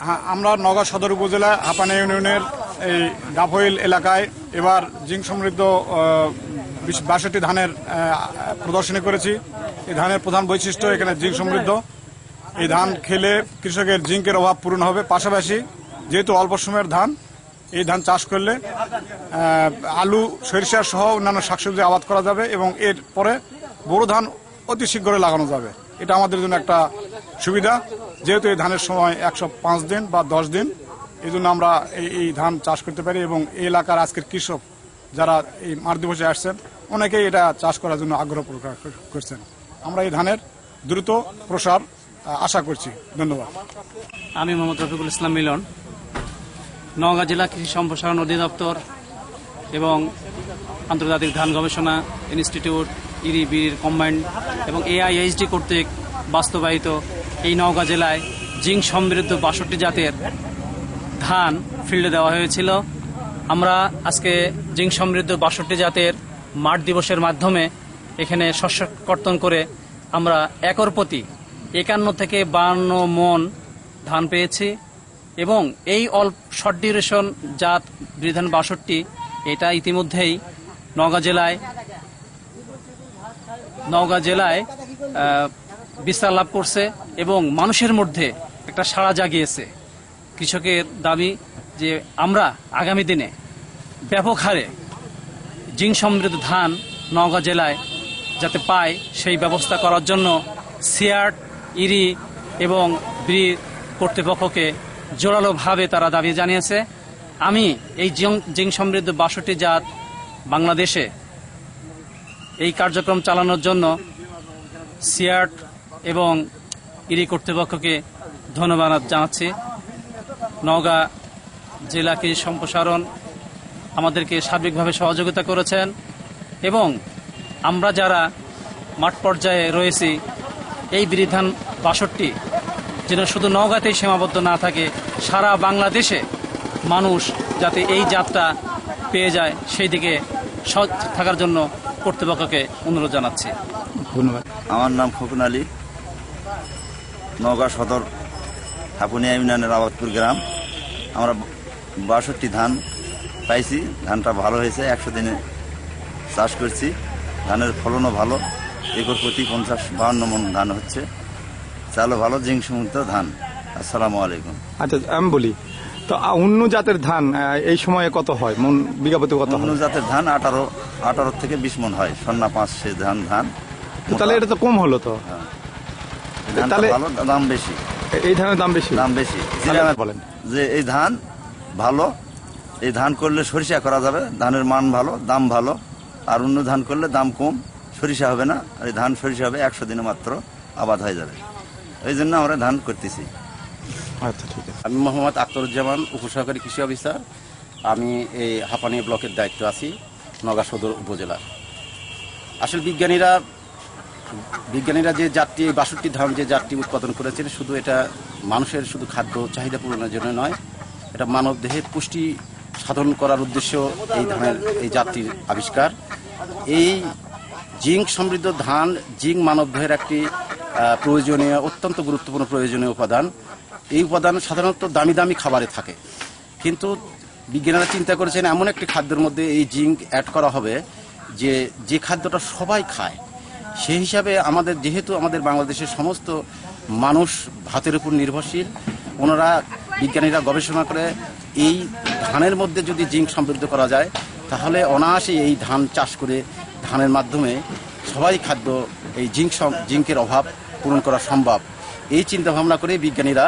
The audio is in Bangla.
হ্যাঁ, আমরা নওগাঁ সদর উপজেলা হাপানি ইউনিয়নের এই ডাফইল এলাকায় এবার জিঙ্ক সমৃদ্ধ 62টি ধানের প্রদর্শনী করেছি। এই ধানের প্রধান বৈশিষ্ট্য এখানে জিঙ্ক সমৃদ্ধ। এই ধান খেলে কৃষকের জিঙ্কের অভাব পূরণ হবে। পাশাপাশি যেহেতু অল্প সময়ের ধান, এই ধান চাষ করলে আলু, সরিষা সহ অন্যান্য শাকসবজি আবাদ করা যাবে এবং এর পরে বোরো ধান অতি শীঘ্রই লাগানো যাবে। এটা আমাদের জন্য একটা সুবিধা, যেহেতু এই ধানের সময় 105 দিন বা 10 দিন, এই জন্য আমরা এই ধান চাষ করতে পারি। এবং এই এলাকার আজকের কৃষক যারা এই মাঠ দিবসে আসছেন, অনেকেই এটা চাষ করার জন্য আগ্রহ প্রকাশ করছেন। আমরা এই ধানের দ্রুত প্রসার আশা করছি। ধন্যবাদ। আমি মোহাম্মদ রফিকুল ইসলাম মিলন, নওগাঁ জেলা কৃষি সম্প্রসারণ অধিদপ্তর এবং আন্তর্জাতিক ধান গবেষণা ইনস্টিটিউট বিড়ির কম্বাইন্ড এবং AIHD কর্তৃক বাস্তবায়িত এই নওগাঁ জেলায় জিঙ্ক সমৃদ্ধ 62 জাতের ধান ফিল্ডে দেওয়া হয়েছিল। আমরা আজকে জিঙ্ক সমৃদ্ধ 62 জাতের মাঠ দিবসের মাধ্যমে এখানে শস্য কর্তন করে আমরা একর প্রতি 51 থেকে 52 মন ধান পেয়েছি। এবং এই শর্ট ডিউরেশন জাত বিধান 62 এটা ইতিমধ্যেই নওগাঁ জেলায় বিস্তার লাভ করছে এবং মানুষের মধ্যে একটা সাড়া জাগিয়েছে। কৃষকের দাবি যে আমরা আগামী দিনে ব্যাপক হারে জিঙ্ক সমৃদ্ধ ধান নওগাঁ জেলায় যাতে পায় সেই ব্যবস্থা করার জন্য সিআরট, ইরি এবং বিড়ি কর্তৃপক্ষকে জোরালোভাবে তারা দাবি জানিয়েছে। আমি এই জিঙ্ক সমৃদ্ধ 62 জাত বাংলাদেশে এই কার্যক্রম চালানোর জন্য সিআরট এবং ইরি কর্তৃপক্ষকে ধন্যবাদ জানাচ্ছি। নওগাঁ জেলা কৃষি সম্প্রসারণ আমাদেরকে সার্বিকভাবে সহযোগিতা করেছেন এবং আমরা যারা মাঠ পর্যায়ে রয়েছি এই বিধান 62 যেন শুধু নওগাঁতেই সীমাবদ্ধ না থাকে, সারা বাংলাদেশে মানুষ যাতে এই জাতটা পেয়ে যায় সেই দিকে সৎ থাকার জন্য কর্তৃপক্ষকে অনুরোধ জানাচ্ছি। ধন্যবাদ। আমার নাম খোকন আলী, নওগাঁ সদর হাপুনিয়া ইউনিয়নের আবাদপুর গ্রাম। আমরা 62 ধান পাইছি। ধানটা ভালো হয়েছে, 100 দিনে চাষ করছি। ধানের ফলনও ভালো, একর প্রতি 50-52 মন ধান হচ্ছে। চালও ভালো, জিঙ্ক সমৃদ্ধ ধান। আসসালামু আলাইকুম। আচ্ছা, আমি বলি তো অন্য জাতের ধান এই সময়ে কত হয় মন, বিঘা প্রতি কত? অন্য জাতের ধান 18 থেকে 20 মন হয়। সন্না 5 সে ধান। তাহলে এটা তো কম হলো তো। তাহলে ভালো, দাম বেশি। এই ধানের দাম বেশি বলেন যে এই ধান ভালো। এই ধান করলে সরিষা করা যাবে, ধানের মান ভালো, দাম ভালো। আর অন্য ধান করলে দাম কম, সরিষা হবে না। আর এই ধান সরিষা হবে 100 দিনে মাত্র আবাদ হয়ে যাবে। এই জন্য আমরা ধান করতেছি। আচ্ছা, ঠিক আছে। আমি মোহাম্মদ আখতারুজ্জামান, উপসহকারী কৃষি অফিসার। আমি এই হাপানি ব্লকের দায়িত্ব আছি নওগাঁ সদর উপজেলার। আসলে বিজ্ঞানীরা যে জাতটি 62 ধান যে জাতটি উৎপাদন করেছেন, শুধু এটা মানুষের শুধু খাদ্য চাহিদা পূরণের জন্য নয়, এটা মানব দেহে পুষ্টি সাধন করার উদ্দেশ্য এই জাতটির আবিষ্কার। এই জিঙ্ক সমৃদ্ধ ধান, জিঙ্ক মানব দেহের একটি প্রয়োজনীয়, অত্যন্ত গুরুত্বপূর্ণ প্রয়োজনীয় উপাদান। এই উপাদান সাধারণত দামি দামি খাবারে থাকে, কিন্তু বিজ্ঞানীরা চিন্তা করেছেন এমন একটি খাদ্যের মধ্যে এই জিঙ্ক অ্যাড করা হবে যে খাদ্যটা সবাই খায়। সেই হিসাবে যেহেতু আমাদের বাংলাদেশের সমস্ত মানুষ ভাতের উপর নির্ভরশীল, বিজ্ঞানীরা গবেষণা করে এই ধানের মধ্যে যদি জিঙ্ক সমৃদ্ধ করা যায়, তাহলে অনায়াসে এই ধান চাষ করে ধানের মাধ্যমে সবাই এই জিঙ্কের অভাব পূরণ করা সম্ভব। এই চিন্তা ভাবনা করে বিজ্ঞানীরা